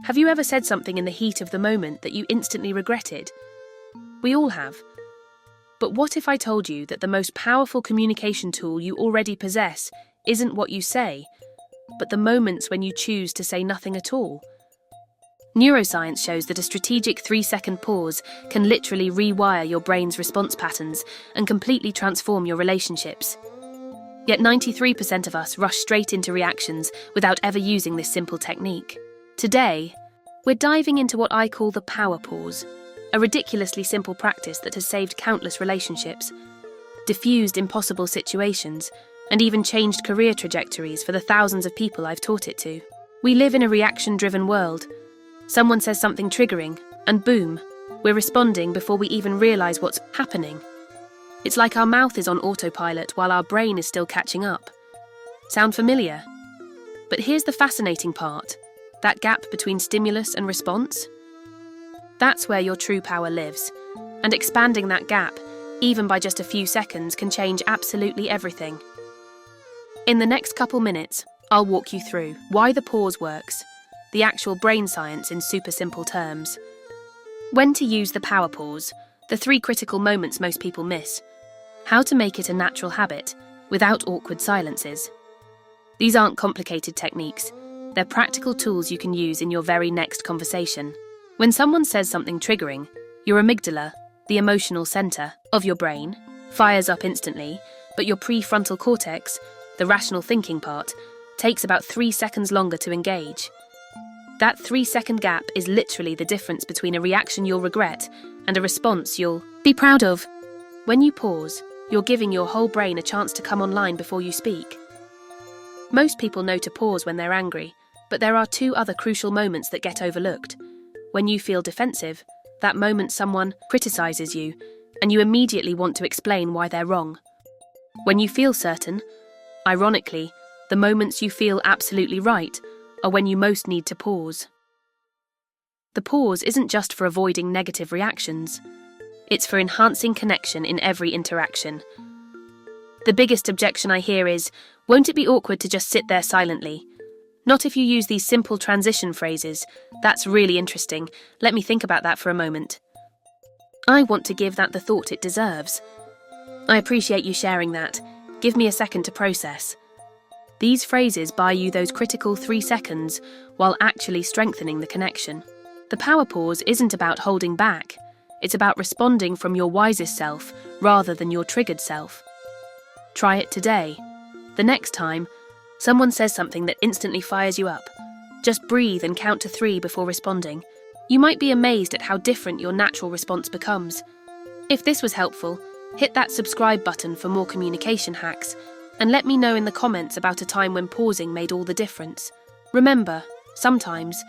Have you ever said something in the heat of the moment that you instantly regretted? We all have. But what if I told you that the most powerful communication tool you already possess isn't what you say, but the moments when you choose to say nothing at all? Neuroscience shows that a strategic 3-second pause can literally rewire your brain's response patterns and completely transform your relationships. Yet 93% of us rush straight into reactions without ever using this simple technique. Today, we're diving into what I call the power pause, a ridiculously simple practice that has saved countless relationships, diffused impossible situations, and even changed career trajectories for the thousands of people I've taught it to. We live in a reaction-driven world. Someone says something triggering, and boom, we're responding before we even realize what's happening. It's like our mouth is on autopilot while our brain is still catching up. Sound familiar? But here's the fascinating part, that gap between stimulus and response. That's where your true power lives, and expanding that gap, even by just a few seconds, can change absolutely everything. In the next couple minutes, I'll walk you through why the pause works, the actual brain science in super simple terms. When to use the power pause, the 3 critical moments most people miss. How to make it a natural habit, without awkward silences. These aren't complicated techniques, they're practical tools you can use in your very next conversation. When someone says something triggering, your amygdala, the emotional center of your brain, fires up instantly, but your prefrontal cortex, the rational thinking part, takes about 3 seconds longer to engage. That 3-second gap is literally the difference between a reaction you'll regret and a response you'll be proud of. When you pause, you're giving your whole brain a chance to come online before you speak. Most people know to pause when they're angry, but there are 2 other crucial moments that get overlooked. When you feel defensive, that moment someone criticizes you, and you immediately want to explain why they're wrong. When you feel certain, ironically, the moments you feel absolutely right are when you most need to pause. The pause isn't just for avoiding negative reactions. It's for enhancing connection in every interaction. The biggest objection I hear is, won't it be awkward to just sit there silently? Not if you use these simple transition phrases. That's really interesting. Let me think about that for a moment. I want to give that the thought it deserves. I appreciate you sharing that. Give me a second to process. These phrases buy you those critical 3 seconds while actually strengthening the connection. The power pause isn't about holding back. It's about responding from your wisest self rather than your triggered self. Try it today. The next time someone says something that instantly fires you up, just breathe and count to 3 before responding. You might be amazed at how different your natural response becomes. If this was helpful, hit that subscribe button for more communication hacks, and let me know in the comments about a time when pausing made all the difference. Remember, sometimes,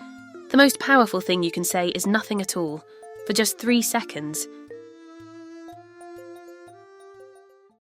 the most powerful thing you can say is nothing at all, for just 3 seconds,